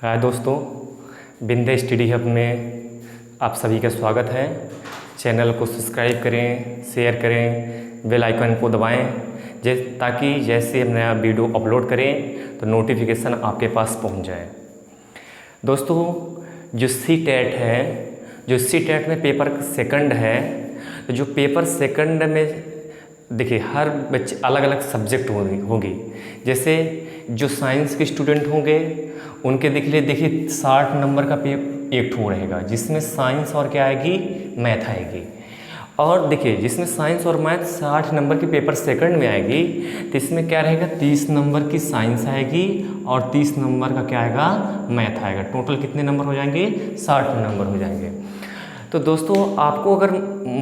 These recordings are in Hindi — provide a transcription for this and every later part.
हाय दोस्तों, बिंदे स्टडी हब में आप सभी का स्वागत है। चैनल को सब्सक्राइब करें, शेयर करें, बेल आइकन को दबाएं ताकि जैसे हम नया वीडियो अपलोड करें तो नोटिफिकेशन आपके पास पहुंच जाए। दोस्तों, जो सी-टेट है, जो सी-टेट में पेपर सेकंड है, तो जो पेपर सेकंड में देखिए हर बच्चे अलग अलग सब्जेक्ट होंगे। जैसे जो साइंस के स्टूडेंट होंगे उनके देखिए 60 नंबर का एक ठो रहेगा, जिसमें साइंस और क्या आएगी, मैथ आएगी। और देखिए जिसमें साइंस और मैथ 60 नंबर की पेपर सेकंड में आएगी, तो इसमें क्या रहेगा, 30 नंबर की साइंस आएगी और 30 नंबर का क्या आएगा, मैथ आएगा। टोटल कितने नंबर हो जाएंगे, 60 नंबर हो जाएंगे। तो दोस्तों, आपको अगर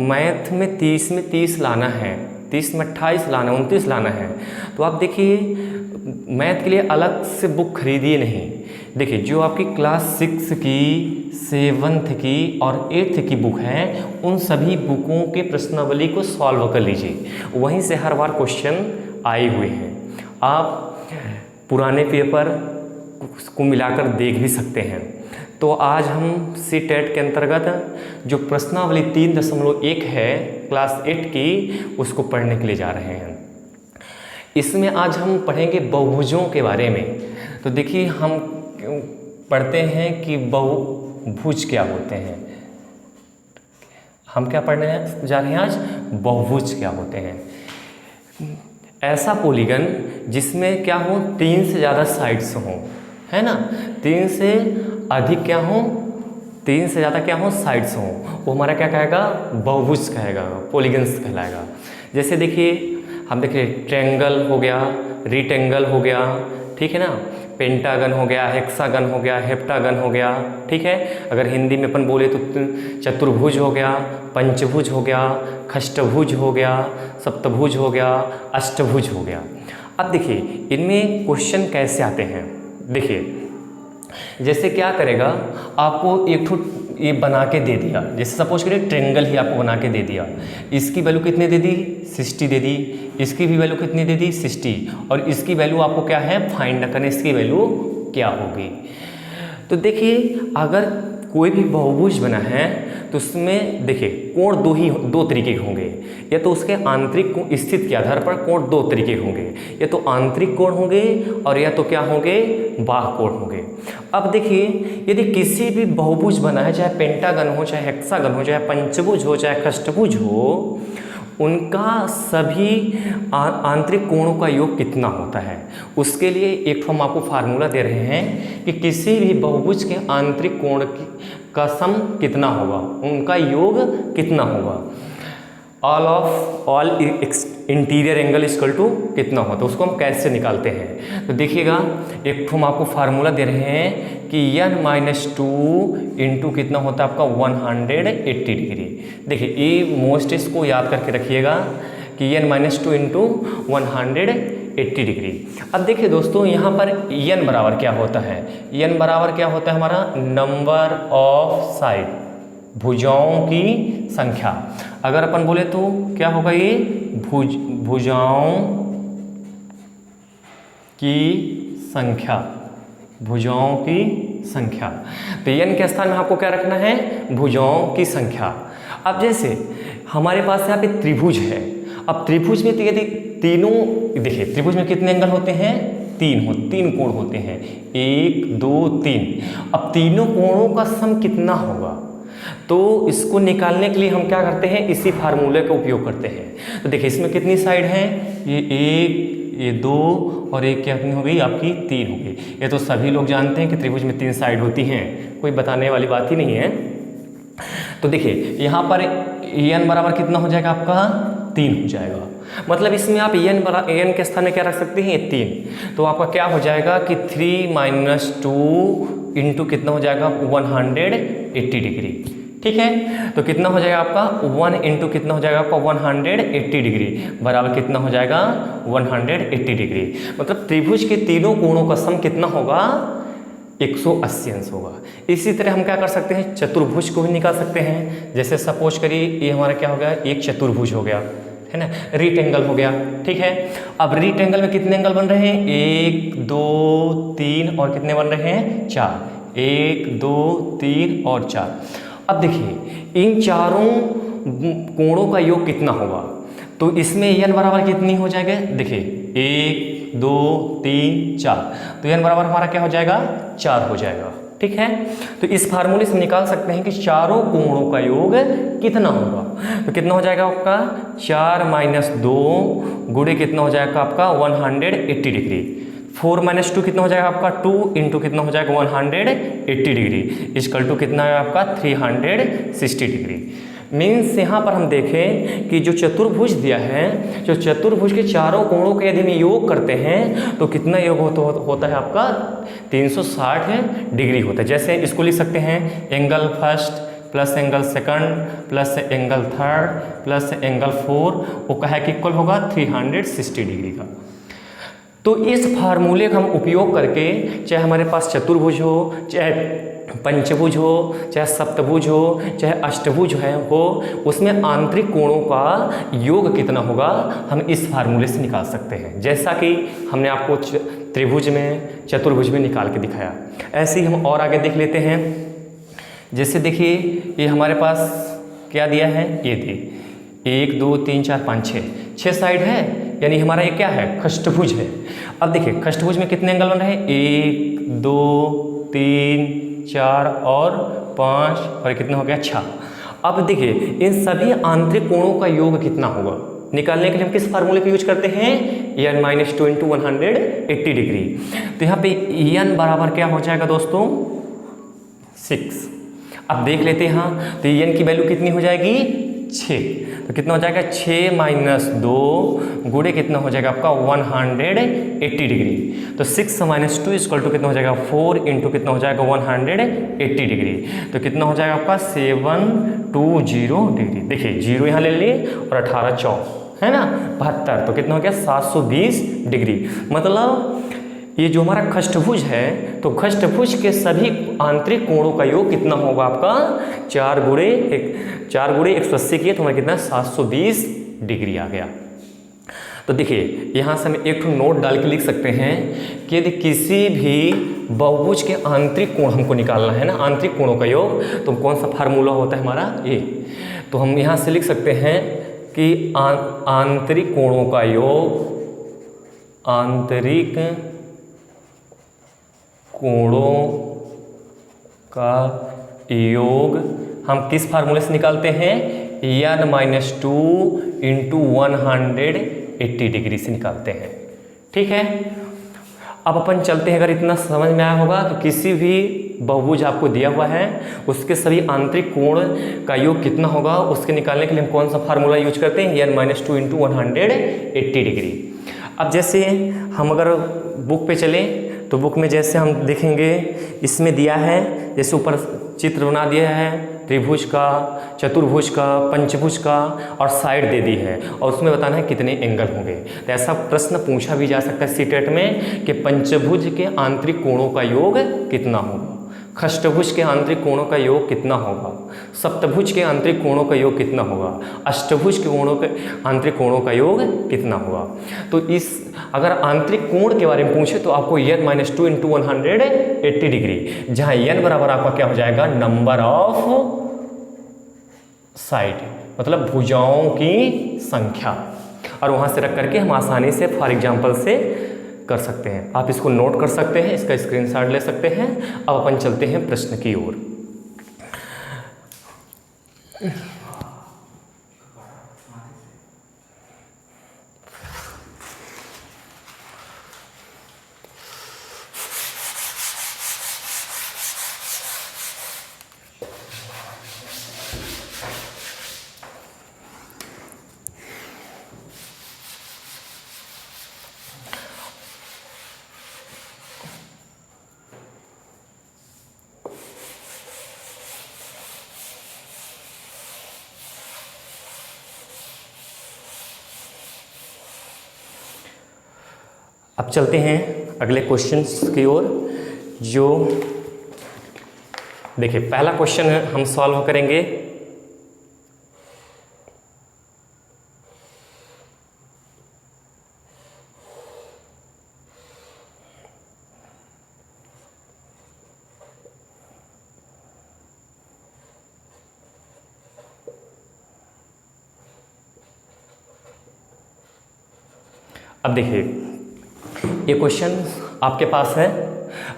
मैथ में 30 लाना है, 30 में 28 लाना, 29 लाना है, तो आप देखिए मैथ के लिए अलग से बुक खरीदिए नहीं। देखिए जो आपकी क्लास 6 की, 7th की और 8th की बुक है, उन सभी बुकों के प्रश्नावली को सॉल्व कर लीजिए। वहीं से हर बार क्वेश्चन आए हुए हैं। आप पुराने पेपर को मिलाकर देख भी सकते हैं। तो आज हम सी-टेट के अंतर्गत जो प्रश्नावली 3.1 है क्लास 8 की, उसको पढ़ने के लिए जा रहे हैं। इसमें आज हम पढ़ेंगे बहुभुजों के बारे में। तो देखिए हम पढ़ते हैं कि बहुभुज क्या होते हैं। हम क्या पढ़ने जा रहे हैं आज, बहुभुज क्या होते हैं। ऐसा पॉलीगन जिसमें क्या हो, 3 से ज़्यादा साइड्स हों, है ना, 3 से अधिक क्या हो, 3 से ज़्यादा क्या हो, साइड्स हों, वो हमारा क्या कहेगा, बहुभुज कहेगा, पॉलीगन्स कहलाएगा। जैसे देखिए हम देखिए ट्रायंगल हो गया, रेक्टेंगल हो गया, ठीक है ना, पेंटागन हो गया, हेक्सागन हो गया, हेप्टागन हो गया, ठीक है। अगर हिंदी में अपन बोले तो चतुर्भुज हो गया, पंचभुज हो गया, खष्टभुज हो गया, सप्तभुज हो गया, अष्टभुज हो गया। अब देखिए इनमें क्वेश्चन कैसे आते हैं। देखिए जैसे क्या करेगा, आपको एक ठो ये बना के दे दिया, जैसे सपोज करिए ट्रायंगल ही आपको बना के दे दिया। इसकी वैल्यू कितने दे दी, 60 दे दी। इसकी भी वैल्यू कितनी दे दी, 60। और इसकी वैल्यू आपको क्या है, फाइंड करना, इसकी वैल्यू क्या होगी। तो देखिए अगर कोई भी बहुभुज बना है तो उसमें देखिए कोण दो तरीके के होंगे। या तो उसके आंतरिक स्थिति के आधार पर कोण 2 तरीके के होंगे, या तो आंतरिक कोण होंगे और या तो क्या होंगे, बाह्य कोण होंगे। अब देखिए यदि किसी भी बहुभुज बना है, चाहे पेंटागन हो, चाहे हेक्सागन हो, चाहे पंचभुज हो, चाहे खष्टभुज हो, उनका सभी आंतरिक कोणों का योग कितना होता है, उसके लिए एक हम आपको फार्मूला दे रहे हैं कि किसी भी बहुभुज के आंतरिक कोण का सम कितना होगा, उनका योग कितना होगा। All interior angle equal to कितना होता है, उसको हम कैसे निकालते हैं। तो देखिएगा एक हम आपको फार्मूला दे रहे हैं कि n-2 इंटू कितना होता है आपका 180 डिग्री। देखिए ये मोस्ट इसको याद करके रखिएगा कि n-2 इंटू 180 डिग्री। अब देखिए दोस्तों यहाँ पर n बराबर क्या होता है, n बराबर क्या होता है हमारा, नंबर ऑफ साइड, भुजाओं की संख्या। अगर अपन बोले तो क्या होगा, ये भुजाओं की संख्या, भुजाओं की संख्या। तो n के स्थान में आपको क्या रखना है, भुजाओं की संख्या। अब जैसे हमारे पास यहाँ पे त्रिभुज है। अब त्रिभुज में यदि तीनों, देखिए त्रिभुज में कितने एंगल होते हैं, 3 कोण होते हैं, 1 2 3। अब तीनों कोणों का सम कितना होगा, तो इसको निकालने के लिए हम क्या करते हैं, इसी फार्मूले का उपयोग करते हैं। तो देखिए इसमें कितनी साइड है, ये 1, ये 2 और एक कितनी हो गई आपकी, 3 हो गई। ये तो सभी लोग जानते हैं कि त्रिभुज में 3 साइड होती हैं, कोई बताने वाली बात ही नहीं है। तो देखिए यहाँ पर n बराबर कितना हो जाएगा आपका, 3 हो जाएगा। मतलब इसमें आप n के स्थान में क्या रख सकते हैं, 3। तो आपका क्या हो जाएगा कि 3 - 2 इंटू कितना हो जाएगा, 180 डिग्री, ठीक है। तो कितना हो जाएगा आपका, 1 इंटू कितना हो जाएगा आपका, 180 डिग्री बराबर कितना हो जाएगा, 180 डिग्री। मतलब त्रिभुज के तीनों कोणों का सम कितना होगा, 180 अंश होगा। इसी तरह हम क्या कर सकते हैं, चतुर्भुज को भी निकाल सकते हैं। जैसे सपोज करिए ये हमारा क्या हो गया, एक चतुर्भुज हो गया, है ना, रीटेंगल हो गया। ठीक है, अब रीटेंगल में कितने एंगल बन रहे हैं, 1 2 3 और कितने बन रहे हैं, 4, 1 2 3 और 4। अब देखिए इन चारों कोणों का योग कितना होगा, तो इसमें n बराबर कितनी हो जाएगा, देखिए 1 2 3 4, तो n बराबर हमारा क्या हो जाएगा, 4 हो जाएगा। ठीक है, तो इस फार्मूले से निकाल सकते हैं कि चारों कोणों का योग कितना होगा, तो कितना हो जाएगा आपका 4 - 2 गुणे कितना हो जाएगा आपका 180 डिग्री, 4 - 2 कितना हो जाएगा आपका 2 इंटू कितना हो जाएगा 180 डिग्री इक्वल टू कितना है आपका 360 डिग्री। मीन्स यहाँ पर हम देखें कि जो चतुर्भुज दिया है, जो चतुर्भुज के चारों कोणों के यदि हम योग करते हैं तो कितना योग होता है आपका 360 डिग्री होता है। जैसे इसको लिख सकते हैं angle first plus angle second plus angle third plus angle four, वो क्या है कि इक्वल होगा 360 डिग्री का। तो इस फार्मूले का हम उपयोग करके चाहे हमारे पास चतुर्भुज हो, चाहे पंचभुज हो, चाहे सप्तभुज हो, चाहे अष्टभुज हो, उसमें आंतरिक कोणों का योग कितना होगा हम इस फार्मूले से निकाल सकते हैं। जैसा कि हमने आपको त्रिभुज में चतुर्भुज में निकाल के दिखाया, ऐसे ही हम और आगे देख लेते हैं। जैसे देखिए ये हमारे पास क्या दिया है, ये दी 1 2 3 4 5 6 साइड है, यानी हमारा ये क्या है, खष्टभुज है। अब देखिए खष्टभुज में कितने एंगल बन रहे हैं, 1 2 3 4 और 5 और कितना हो गया 6। अब देखिए इन सभी आंतरिक कोणों का योग कितना होगा निकालने के लिए हम किस फार्मूले का यूज करते हैं, n - 2 × 180 डिग्री। तो यहाँ पे n बराबर क्या हो जाएगा दोस्तों 6। अब देख लेते हैं, हाँ तो n की वैल्यू कितनी हो जाएगी 6, तो कितना हो जाएगा 6 - 2 गुणे कितना हो जाएगा आपका 180 डिग्री। तो 6 - 2 इक्वल टू कितना हो जाएगा 4 इंटू कितना हो जाएगा 180 डिग्री, तो कितना हो जाएगा आपका 720 डिग्री। देखिए 0 यहाँ ले लिए और 18 चौक है ना 72, तो कितना हो गया 720 डिग्री। मतलब ये जो हमारा खष्टभुज है, तो खष्टभुज के सभी आंतरिक कोणों का योग कितना होगा आपका 4 गुणे 180 किए तो हमारा कितना 720 डिग्री आ गया। तो देखिए यहाँ से हम एक नोट डाल के लिख सकते हैं कि यदि किसी भी बहुभुज के आंतरिक कोण हमको निकालना है ना, आंतरिक कोणों का योग, तो कौन सा फार्मूला होता है हमारा ये, तो हम यहाँ से लिख सकते हैं कि आंतरिक कोणों का योग, आंतरिक कोणों का योग हम किस फार्मूले से निकालते हैं, n - 2 × 180 डिग्री से निकालते हैं। ठीक है, अब अपन चलते हैं, अगर इतना समझ में आया होगा तो किसी भी बहुभुज आपको दिया हुआ है उसके सभी आंतरिक कोण का योग कितना होगा उसके निकालने के लिए हम कौन सा फार्मूला यूज करते हैं, n - 2 × 180 डिग्री। अब जैसे हम अगर बुक पे चलें तो बुक में जैसे हम देखेंगे इसमें दिया है, जैसे ऊपर चित्र बना दिया है त्रिभुज का, चतुर्भुज का, पंचभुज का और साइड दे दी है और उसमें बताना है कितने एंगल होंगे। तो ऐसा प्रश्न पूछा भी जा सकता है सीटेट में कि पंचभुज के आंतरिक कोणों का योग कितना होगा, खष्टभुज के आंतरिक कोणों का योग कितना होगा, सप्तभुज के आंतरिक कोणों का योग कितना होगा, अष्टभुज के कोणों के आंतरिक कोणों का योग कितना होगा। तो इस अगर आंतरिक कोण के बारे में पूछे तो आपको n - 2 × 180 डिग्री, जहाँ n बराबर आपका क्या हो जाएगा नंबर ऑफ साइड, मतलब भुजाओं की संख्या, और वहाँ से रख करके हम आसानी से फॉर एग्जाम्पल से कर सकते हैं। आप इसको नोट कर सकते हैं, इसका स्क्रीनशॉट ले सकते हैं। अब अपन चलते हैं प्रश्न की ओर। अब चलते हैं अगले क्वेश्चंस की ओर। जो देखिए पहला क्वेश्चन हम सॉल्व करेंगे। अब देखिए ये क्वेश्चन आपके पास है।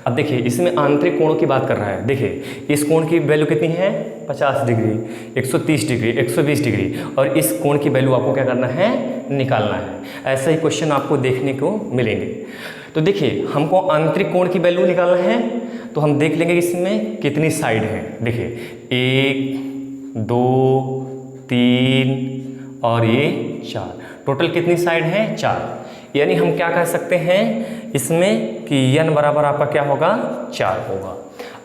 अब देखिए इसमें आंतरिक कोणों की बात कर रहा है। देखिए इस कोण की वैल्यू कितनी है 50 डिग्री, 130 डिग्री, 120 डिग्री, और इस कोण की वैल्यू आपको क्या करना है, निकालना है। ऐसा ही क्वेश्चन आपको देखने को मिलेंगे। तो देखिए हमको आंतरिक कोण की वैल्यू निकालना है, तो हम देख लेंगे इसमें कितनी साइड है। देखिए 1 2 3 और ये 4, टोटल कितनी साइड है 4। यानी हम क्या कह सकते हैं इसमें कि n बराबर आपका क्या होगा 4 होगा।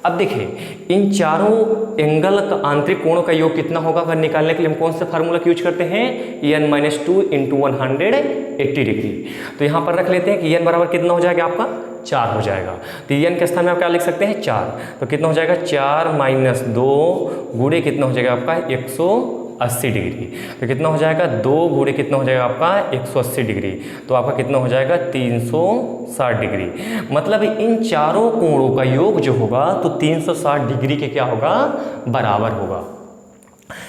अब देखिए इन चारों एंगल का आंतरिक कोणों का योग कितना होगा, अगर निकालने के लिए हम कौन से फार्मूला का यूज करते हैं, n-2 × 180 डिग्री। तो यहाँ पर रख लेते हैं कि n बराबर कितना हो जाएगा आपका 4 हो जाएगा। तो n के स्थान में आप क्या लिख सकते हैं 4, तो कितना हो जाएगा 4 - 2 गुणे कितना हो जाएगा आपका 180 डिग्री। तो कितना हो जाएगा 2 गुणे कितना हो जाएगा आपका 180 डिग्री, तो आपका कितना हो जाएगा 360 डिग्री। मतलब इन चारों कोणों का योग जो होगा तो 360 डिग्री के क्या होगा, बराबर होगा।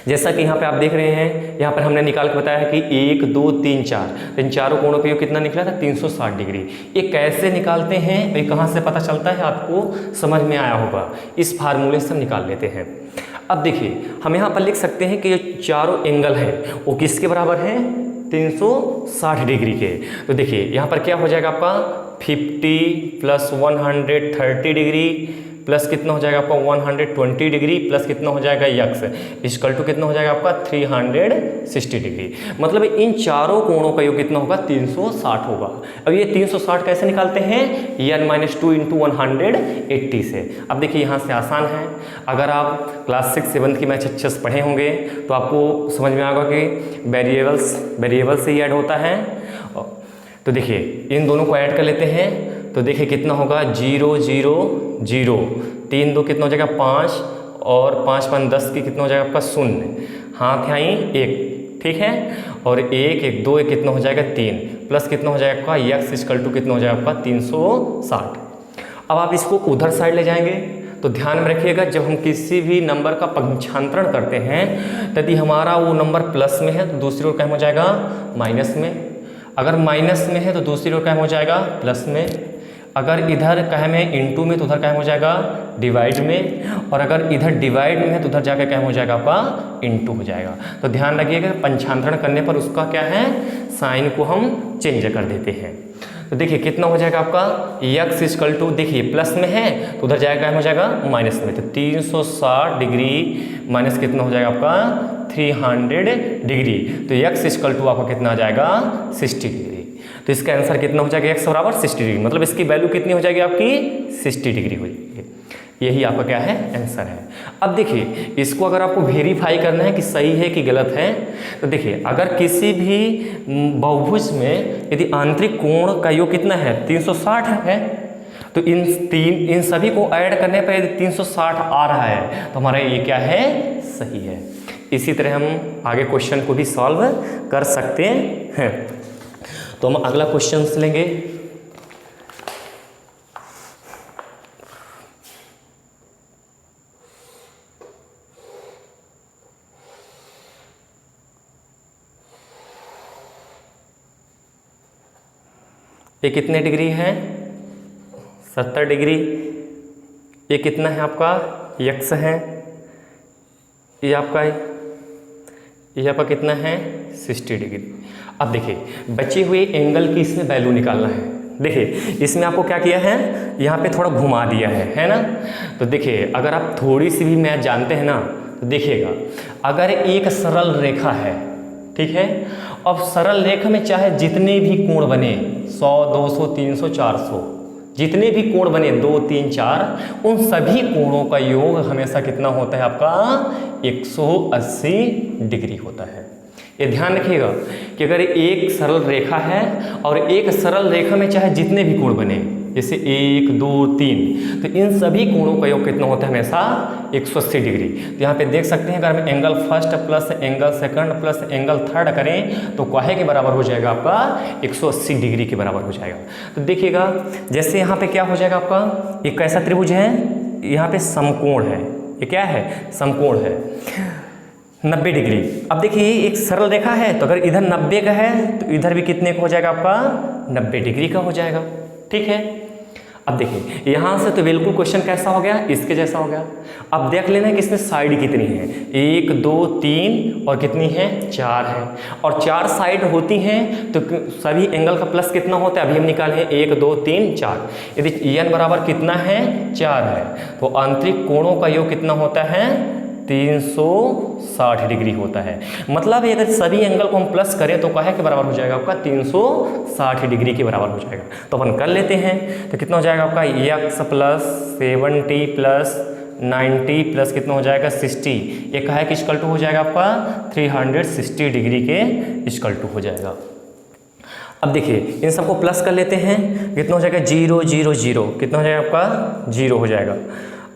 जैसा कि यहाँ पे आप देख रहे हैं, यहाँ पर हमने निकाल के बताया है कि 1 2 3 4, तो इन चारों कोणों का योग कितना निकला था 360 डिग्री। ये कैसे निकालते हैं, ये कहाँ से पता चलता है, आपको समझ में आया होगा। इस फार्मूले से हम निकाल लेते हैं। अब देखिए हम यहाँ पर लिख सकते हैं कि ये चारों एंगल हैं वो किसके बराबर हैं, 360 डिग्री के। तो देखिए यहाँ पर क्या हो जाएगा आपका 50 + 130 डिग्री प्लस कितना हो जाएगा आपका 120 डिग्री प्लस कितना हो जाएगा x इक्वल टू कितना हो जाएगा आपका 360 डिग्री। मतलब इन चारों कोणों का योग कितना होगा 360 होगा। अब ये 360 कैसे निकालते हैं, n-2 × 180 से। अब देखिए यहाँ से आसान है, अगर आप क्लास 6 7 की मैथ अच्छे से पढ़े होंगे तो आपको समझ में आएगा कि वेरिएबल से ही ऐड होता है। तो देखिए इन दोनों को ऐड कर लेते हैं, तो देखिए कितना होगा 0 0 0, 3 2 कितना हो जाएगा 5, और 5 5 10 की कितना हो जाएगा आपका 0, हाथ आई 1, ठीक है, और 1 1 2 1 कितना हो जाएगा 3, प्लस कितना हो जाएगा आपका x इक्वल टू कितना हो जाएगा आपका 360। अब आप इसको उधर साइड ले जाएंगे, तो ध्यान में रखिएगा जब हम किसी भी नंबर का पंचांतरण करते हैं यदि हमारा वो नंबर प्लस में है तो दूसरी ओर क्या हो जाएगा माइनस में, अगर माइनस में है तो दूसरी ओर क्या हो जाएगा प्लस में, अगर इधर क्या में इनटू में तो उधर क्या हो जाएगा डिवाइड में, और अगर इधर डिवाइड में है तो उधर जाकर क्या हो जाएगा आपका इनटू हो जाएगा। तो ध्यान रखिएगा पंचांतरण करने पर उसका क्या है साइन को हम चेंज कर देते हैं। तो देखिए कितना हो जाएगा आपका x इक्वल टू, देखिए प्लस में है तो उधर जाएगा क्या हो जाएगा माइनस में, तो 360 डिग्री माइनस कितना हो जाएगा आपका 300 डिग्री, तो x इक्वल टू आपका कितना आ जाएगा 60 डिग्री। तो इसका आंसर कितना हो जाएगा x बराबर 60 डिग्री, मतलब इसकी वैल्यू कितनी हो जाएगी आपकी 60 डिग्री हो जाएगी। यही आपका क्या है आंसर है। अब देखिए इसको अगर आपको वेरीफाई करना है कि सही है कि गलत है, तो देखिए अगर किसी भी बहुभुज में यदि आंतरिक कोण का योग कितना है 360 है, तो इन सभी को ऐड करने पर यदि 360 आ रहा है तो हमारा ये क्या है सही है। इसी तरह हम आगे क्वेश्चन को भी सॉल्व कर सकते हैं। तो हम अगला क्वेश्चन लेंगे। ये कितने डिग्री है 70 डिग्री, ये कितना है आपका x है, ये आपका कितना है 60 डिग्री। अब देखिए बची हुई एंगल की इसमें वैल्यू निकालना है। देखिए इसमें आपको क्या किया है यहाँ पे थोड़ा घुमा दिया है ना। तो देखिए अगर आप थोड़ी सी भी मैथ जानते हैं ना तो देखिएगा अगर एक सरल रेखा है, ठीक है, अब सरल रेखा में चाहे जितने भी कोण बने 100 200 300 400 जितने भी कोण बने 2 3 4 उन सभी कोणों का योग हमेशा कितना होता है आपका 180 डिग्री होता है। ये ध्यान रखिएगा कि अगर एक सरल रेखा है और एक सरल रेखा में चाहे जितने भी कोण बने जैसे 1 2 3 तो इन सभी कोणों का योग कितना होता है हमेशा 180 डिग्री। तो यहाँ पे देख सकते हैं अगर हम angle first plus angle second plus angle third करें तो काहे के बराबर हो जाएगा आपका 180 डिग्री के बराबर हो जाएगा। तो देखिएगा जैसे यहाँ पे क्या हो जाएगा आपका एक कैसा त्रिभुज है, यहाँ पे समकोण है, ये क्या है समकोण है 90 डिग्री। अब देखिए एक सरल रेखा है तो अगर इधर 90 का है तो इधर भी कितने का हो जाएगा आपका 90 डिग्री का हो जाएगा। ठीक है, अब देखिए यहाँ से तो बिल्कुल क्वेश्चन कैसा हो गया, इसके जैसा हो गया। अब देख लेना कि इसमें साइड कितनी है, 1 2 3 और कितनी है, 4 है। और 4 साइड होती हैं तो सभी एंगल का प्लस कितना होता है, अभी हम निकाले हैं 1 2 3 4। यदि n बराबर कितना है, 4 है, तो आंतरिक कोणों का योग कितना होता है, 360 डिग्री होता है। मतलब अगर सभी एंगल को हम प्लस करें तो काहे के बराबर हो जाएगा आपका, 360 डिग्री के बराबर हो जाएगा। तो अपन कर लेते हैं, तो कितना हो जाएगा आपका, x प्लस 70 प्लस 90 प्लस कितना हो जाएगा, 60। ये काहे के इक्वल टू हो जाएगा आपका, 360 डिग्री के इक्वल टू हो जाएगा। अब देखिए इन सबको प्लस कर लेते हैं, कितना हो जाएगा, 0 0 0, कितना हो जाएगा आपका, 0 हो जाएगा।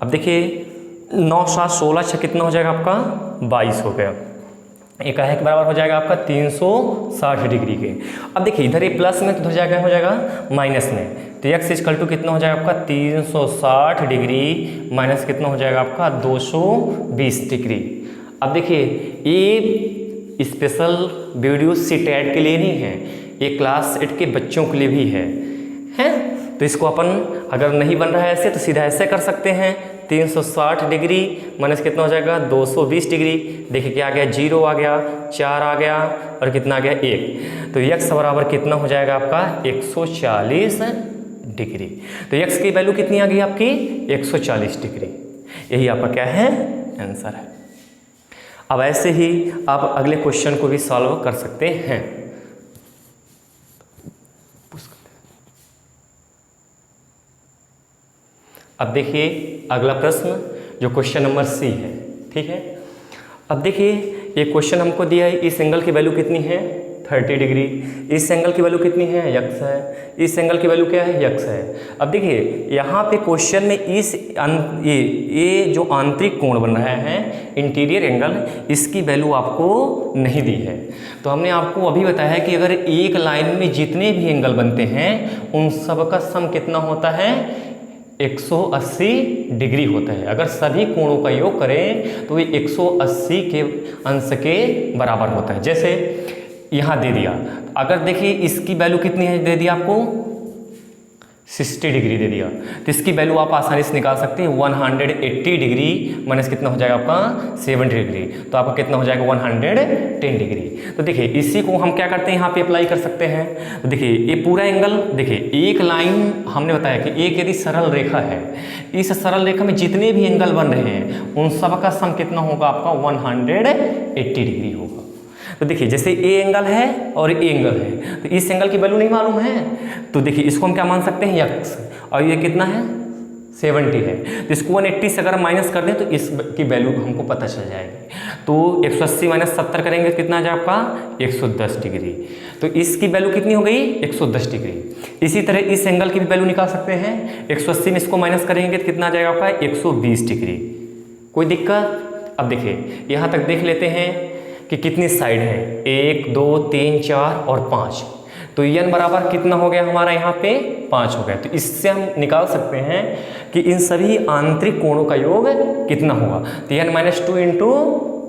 अब देखिए 9 7 16 6 कितना हो जाएगा आपका, 22 हो गया। एक है के बराबर हो जाएगा आपका 360 डिग्री के। अब देखिए इधर ये प्लस में तो उधर जाएगा हो जाएगा माइनस में, तो x इक्वल टू कितना हो जाएगा आपका, 360 डिग्री माइनस कितना हो जाएगा आपका, 220 डिग्री। अब देखिए ये स्पेशल वीडियो CTET के लिए नहीं है, ये क्लास 8 के बच्चों के लिए भी है। तो इसको अपन अगर नहीं बन रहा है ऐसे तो सीधा ऐसे कर सकते हैं, 360 डिग्री माइनस कितना हो जाएगा, 220 डिग्री। देखिए क्या आ गया, 0 आ गया, 4 आ गया और कितना आ गया, 1। तो x बराबर कितना हो जाएगा आपका, 140 डिग्री। तो x की वैल्यू कितनी आ गई आपकी, 140 डिग्री। यही आपका क्या है, आंसर है। अब ऐसे ही आप अगले क्वेश्चन को भी सॉल्व कर सकते हैं। अब देखिए अगला प्रश्न जो क्वेश्चन नंबर C है। ठीक है, अब देखिए ये क्वेश्चन हमको दिया है, इस एंगल की वैल्यू कितनी है, 30 डिग्री। इस एंगल की वैल्यू कितनी है, x है। इस एंगल की वैल्यू क्या है, x है। अब देखिए यहाँ पे क्वेश्चन में ये जो आंतरिक कोण बन रहा है, इंटीरियर एंगल, इसकी वैल्यू आपको नहीं दी है। तो हमने आपको अभी बताया कि अगर एक लाइन में जितने भी एंगल बनते हैं उन सब का सम कितना होता है, 180 डिग्री होता है। अगर सभी कोणों का योग करें तो ये 180 के अंश के बराबर होता है। जैसे यहाँ दे दिया, अगर देखिए इसकी वैल्यू कितनी है, दे दिया आपको 60 डिग्री दे दिया, तो इसकी वैल्यू आप आसानी से निकाल सकते हैं। 180 डिग्री माइनस कितना हो जाएगा आपका, 70 डिग्री, तो आपका कितना हो जाएगा, 110 डिग्री। तो देखिए इसी को हम क्या करते हैं, यहाँ पे अप्लाई कर सकते हैं। तो देखिए ये पूरा एंगल, देखिए एक लाइन हमने बताया कि एक यदि सरल रेखा है, इस सरल रेखा में जितने भी एंगल बन रहे हैं उन सब का सम कितना होगा आपका, 180 डिग्री होगा। तो देखिए जैसे ए एंगल है और ए एंगल है, तो इस एंगल की वैल्यू नहीं मालूम है, तो देखिए इसको हम क्या मान सकते हैं, x, और ये कितना है, 70 है। तो इसको 180 से अगर माइनस कर दें तो इसकी वैल्यू हमको पता चल जाएगी। तो 180 माइनस 70 करेंगे तो कितना आ जाए आपका, 110 डिग्री। तो इसकी वैल्यू कितनी हो गई, 110 डिग्री। इसी तरह इस एंगल की भी वैल्यू निकाल सकते हैं, 180 में इसको माइनस करेंगे तो कितना आ जाएगा आपका, 120 डिग्री। कोई दिक्कत। अब देखिए यहाँ तक देख लेते हैं कि कितनी साइड है, 1 2 3 4 और 5। तो n बराबर कितना हो गया हमारा, यहाँ पे 5 हो गया। तो इससे हम निकाल सकते हैं कि इन सभी आंतरिक कोणों का योग कितना होगा। तो n माइनस 2 इंटू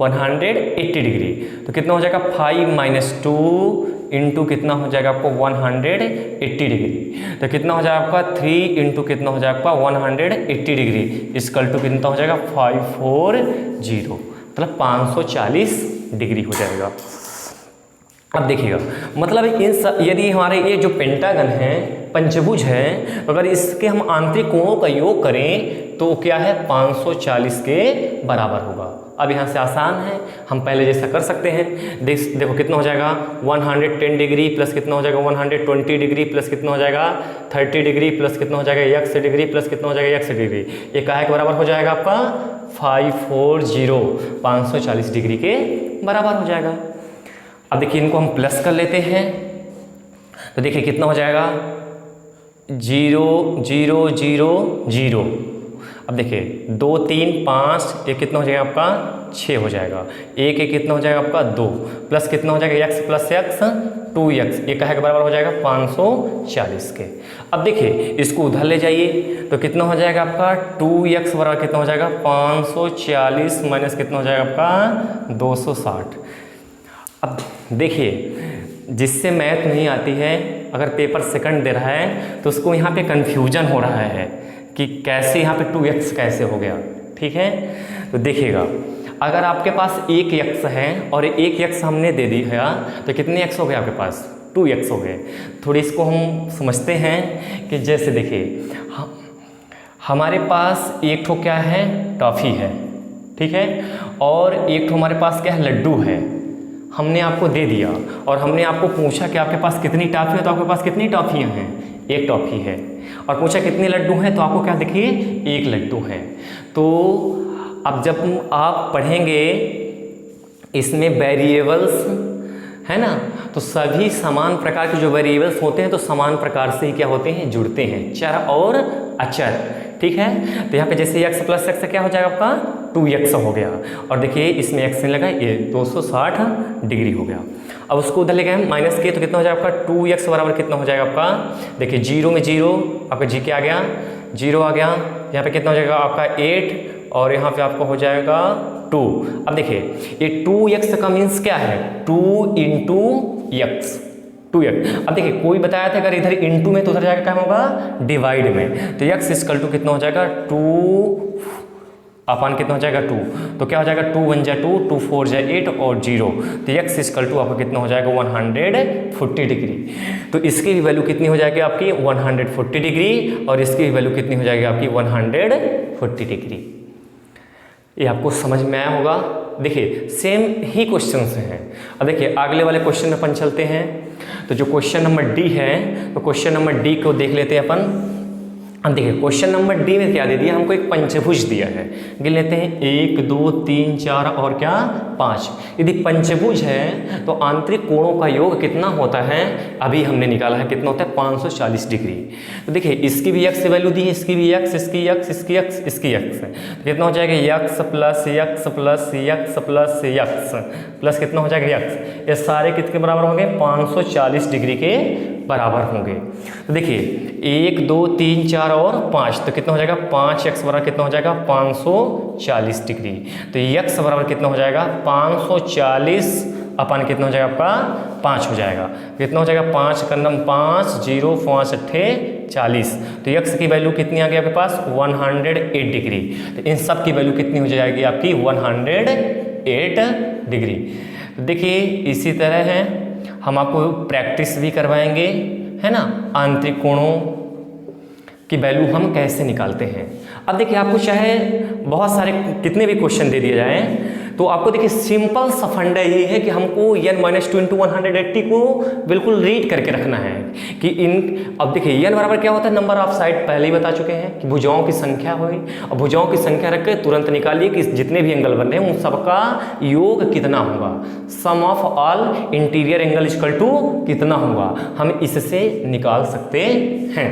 180 डिग्री, तो कितना हो जाएगा, 5 माइनस 2 इंटू कितना हो जाएगा आपको, 180 डिग्री। तो कितना हो जाएगा आपका, 3 इंटू कितना हो जाएगा आपका, 180 डिग्री इक्वल टू कितना हो जाएगा, 540, मतलब 540 डिग्री हो जाएगा। अब देखिएगा, मतलब यदि हमारे ये जो पेंटागन है, पंचभुज है, अगर इसके हम आंतरिक कोणों का योग करें तो क्या है, 540 के बराबर होगा। अब यहाँ से आसान है, हम पहले जैसा कर सकते हैं। देखो कितना हो जाएगा, 110 डिग्री प्लस कितना हो जाएगा, 120 डिग्री प्लस कितना हो जाएगा, 30 डिग्री प्लस कितना हो जाएगा, x डिग्री प्लस कितना हो जाएगा, x डिग्री। ये काहे के बराबर हो जाएगा आपका, 540 डिग्री के बराबर हो जाएगा। अब देखिए इनको हम प्लस कर लेते हैं, तो देखिए कितना हो जाएगा, 0 0 0 0। अब देखिए 2 3 5, ये कितना हो जाएगा आपका, 6 हो जाएगा। एक कितना हो जाएगा आपका, 2 प्लस कितना हो जाएगा, x प्लस x 2x। ये काहे के बराबर हो जाएगा, 540 के। अब देखिए इसको उधर ले जाइए तो कितना हो जाएगा आपका, 2x बराबर कितना हो जाएगा, 540 माइनस कितना हो जाएगा आपका, 260। अब देखिए जिससे मैथ नहीं आती है अगर पेपर सेकंड दे रहा है तो उसको यहाँ पे कन्फ्यूजन हो रहा है कि कैसे यहाँ पे 2x कैसे हो गया। ठीक है, तो देखिएगा अगर आपके पास एक x है और एक x हमने दे दी है तो कितने x हो गए आपके पास, 2x हो गए। थोड़ी इसको हम समझते हैं कि जैसे देखिए हमारे पास एक ठो क्या है, टॉफ़ी है, ठीक है, और एक ठो हमारे पास क्या है, लड्डू है। हमने आपको दे दिया और हमने आपको पूछा कि आपके पास कितनी टॉफ़ी है, तो आपके पास कितनी टॉफ़ियाँ हैं, एक टॉफ़ी है, और पूछा कितने लड्डू हैं, तो आपको क्या देखिए एक लड्डू है। तो अब जब आप पढ़ेंगे इसमें वेरिएबल्स है ना, तो सभी समान प्रकार के जो वेरिएबल्स होते हैं तो समान प्रकार से ही क्या होते हैं, जुड़ते हैं, चर और अचर। ठीक है, तो यहाँ पे जैसे x प्लस एक्स क्या हो जाएगा आपका 2x हो गया, और देखिए इसमें x नहीं लगा, ये 260 डिग्री हो गया। अब उसको उधर ले गए माइनस किए तो कितना हो जाएगा आपका 2x बराबर कितना हो जाएगा आपका, देखिए 0 में 0 आपका जी के आ गया, 0 आ गया, यहाँ पे कितना हो जाएगा आपका 8 और यहाँ पे आपको हो जाएगा 2। अब देखिए ये 2x का मीन्स क्या है, 2 इंटू x, 2x। अब देखिए कोई बताया था अगर इधर इंटू में तो उधर जाएगा क्या होगा, डिवाइड में, तो x इक्वल टू कितना हो जाएगा 2 अपन कितना हो जाएगा 2, तो क्या हो जाएगा 2 1 जा 2, 2 4 जा 8 और 0, तो x इक्वल टू आपका कितना हो जाएगा 140 डिग्री। तो इसकी भी वैल्यू कितनी हो जाएगी आपकी 140 डिग्री, और इसकी भी वैल्यू कितनी हो जाएगी आपकी 140 डिग्री। ये आपको समझ में आया होगा। देखिए सेम ही क्वेश्चन हैं। अब देखिए अगले वाले क्वेश्चन में अपन चलते हैं, तो जो क्वेश्चन नंबर डी है, तो क्वेश्चन नंबर डी को देख लेते हैं अपन। अब देखिए क्वेश्चन नंबर डी में क्या दे दिया हमको, एक पंचभुज दिया है, गिन लेते हैं 1 2 3 4 और क्या 5। यदि पंचभुज है तो आंतरिक कोणों का योग कितना होता है, अभी हमने निकाला है कितना होता है 540 डिग्री। तो देखिए इसकी भी x वैल्यू दी है, इसकी भी x, इसकी x, इसकी x, इसकी x, तो कितना हो जाएगा x plus x plus x plus x plus कितना हो जाएगा x, ये सारे कितने बराबर होंगे 540 डिग्री के बराबर होंगे। तो देखिए 1 2 3 4 और 5, तो कितना हो जाएगा 5x बराबर कितना हो जाएगा 540 डिग्री। तो x बराबर कितना हो जाएगा 540 अपन कितना हो जाएगा आपका 5 हो जाएगा, कितना हो जाएगा 5 कन्नम 5 0 5 अट्ठे 40। तो x की वैल्यू कितनी आ गई आपके पास 108 डिग्री। तो इन सब की वैल्यू कितनी हो जाएगी आपकी 108 डिग्री। तो देखिए इसी तरह है, हम आपको प्रैक्टिस भी करवाएंगे है ना, आंतरिक कोणों की वैल्यू हम कैसे निकालते हैं। अब देखिए आपको चाहे बहुत सारे कितने भी क्वेश्चन दे दिए जाएं, तो आपको देखिए सिंपल सा फंडा यही है कि हमको n-2 इंटू 180 को बिल्कुल रीड करके रखना है कि इन, अब देखिए n बराबर क्या होता है, नंबर ऑफ साइड पहले ही बता चुके हैं कि भुजाओं की संख्या हुई, और भुजाओं की संख्या रख के तुरंत निकालिए कि जितने भी एंगल बन रहे हैं उन सबका योग कितना होगा, sum of all interior angle equal to कितना होगा, हम इससे निकाल सकते हैं।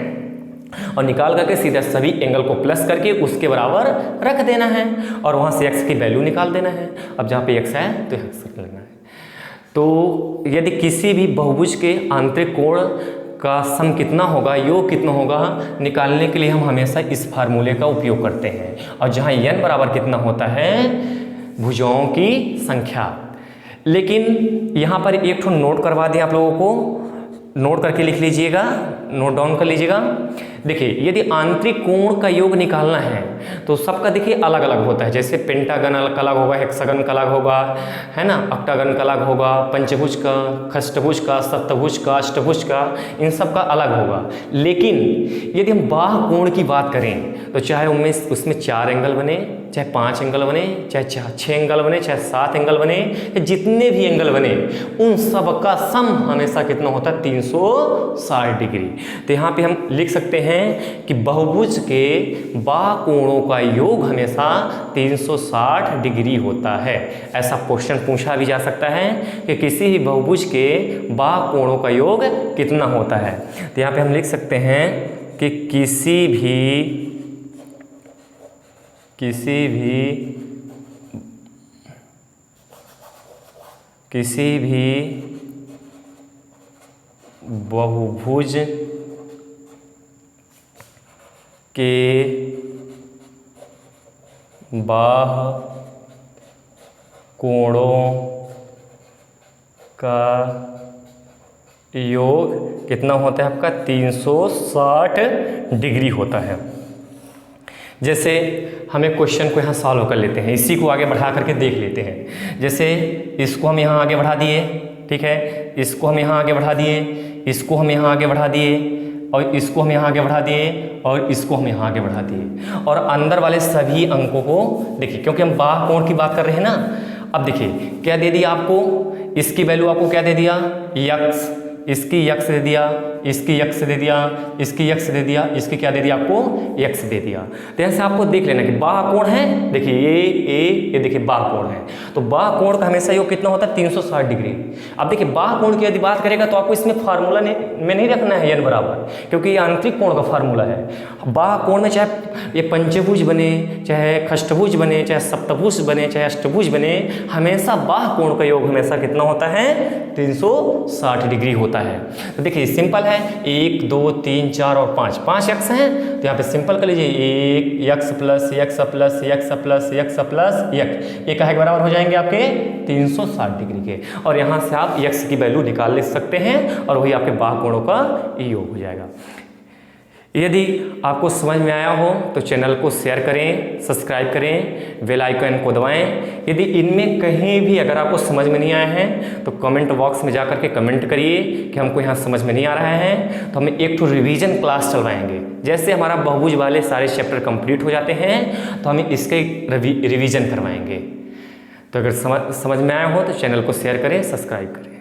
और निकाल करके सीधा सभी एंगल को प्लस करके उसके बराबर रख देना है, और वहाँ से x की वैल्यू निकाल देना है। अब जहाँ पे x है तो x लेना है। तो यदि किसी भी बहुभुज के आंतरिक कोण का सम कितना होगा, योग कितना होगा, निकालने के लिए हम हमेशा इस फार्मूले का उपयोग करते हैं। और जहाँ n बराबर कितना होता है भुजाओं की संख्या। लेकिन यहाँ पर एक ठो नोट करवा दें आप लोगों को, नोट करके लिख लीजिएगा, नोट डाउन कर लीजिएगा। देखिए यदि आंतरिक कोण का योग निकालना है तो सबका देखिए अलग अलग होता है, जैसे पेंटागन अलग होगा, हेक्सागन का अलग होगा है ना, ऑक्टागन का अलग होगा, पंचभुज का, खष्टभुज का, सप्तभुज का, अष्टभुज का, इन सब का अलग होगा। लेकिन यदि हम बाह्य कोण की बात करें तो चाहे उसमें 4 एंगल बने, चाहे 5 एंगल बने, चाहे 6 एंगल बने, चाहे 7 एंगल बने, जितने भी एंगल बने उन सब का सम हमेशा कितना होता है 360 डिग्री। तो यहाँ पे हम लिख सकते हैं कि बहुभुज के बाह्य कोणों का योग हमेशा 360 डिग्री होता है। ऐसा क्वेश्चन पूछा भी जा सकता है कि किसी भी बहुभुज के बाह्य कोणों का योग कितना होता है। तो यहाँ पे हम लिख सकते हैं कि किसी भी बहुभुज के बाह्य कोणों का योग कितना होता है आपका 360 डिग्री होता है। जैसे हमें क्वेश्चन को यहाँ सॉल्व कर लेते हैं, इसी को आगे बढ़ा करके देख लेते हैं। जैसे इसको हम यहाँ आगे बढ़ा दिए, ठीक है, इसको हम यहाँ आगे बढ़ा दिए, इसको हम यहाँ आगे बढ़ा दिए, और इसको हम यहाँ आगे बढ़ा दिए, और इसको हम यहाँ आगे बढ़ा दिए, और अंदर वाले सभी अंकों को देखिए, क्योंकि हम बाह्य कोण की बात कर रहे हैं ना। अब देखिए क्या दे दिया आपको, इसकी वैल्यू आपको क्या दे दिया, यक्स, इसकी यक्स दे दिया, इसकी यक्स दे दिया, इसकी यक्स दे दिया, इसकी क्या दे दिया आपको, यक्स दे दिया। तो यहाँ से आपको देख लेना कि बाह्य कोण है, देखिए ये देखिए बाह्य कोण है, तो बाह्य कोण का हमेशा योग कितना होता है 360 डिग्री। अब देखिए बाह्य कोण की यदि बात करेगा तो आपको इसमें फार्मूला में नहीं रखना है n बराबर, क्योंकि ये आंतरिक कोण का फार्मूला है। बाह्य कोण में चाहे ये पंचभुज बने, चाहे खष्टभुज बने, चाहे सप्तभुज बने, चाहे अष्टभुज बने, हमेशा बाह्य कोण का योग हमेशा कितना होता है 360 डिग्री होता है। तो देखिए सिंपल है, 1 2 3 4 और 5 यक्स हैं, तो यहाँ पे सिंपल कर लीजिए, 1 x plus x plus x plus x plus x, ये काहे के बराबर हो जाएंगे आपके 360 डिग्री के, और यहाँ से आप यक्स की वैल्यू निकाल ले सकते हैं, और वही आपके बाह्य कोणों का योग हो जाएगा। यदि आपको समझ में आया हो तो चैनल को शेयर करें, सब्सक्राइब करें, बेल आइकन को दबाएं। यदि इनमें कहीं भी अगर आपको समझ में नहीं आया है तो कमेंट बॉक्स में जाकर के कमेंट करिए कि हमको यहाँ समझ में नहीं आ रहा है, तो हम एक ठो रिवीजन क्लास चलवाएंगे। जैसे हमारा बहुभुज वाले सारे चैप्टर कंप्लीट हो जाते हैं तो हम इसके रिवीजन करवाएंगे। तो अगर समझ में आया हो तो चैनल को शेयर करें, सब्सक्राइब करें।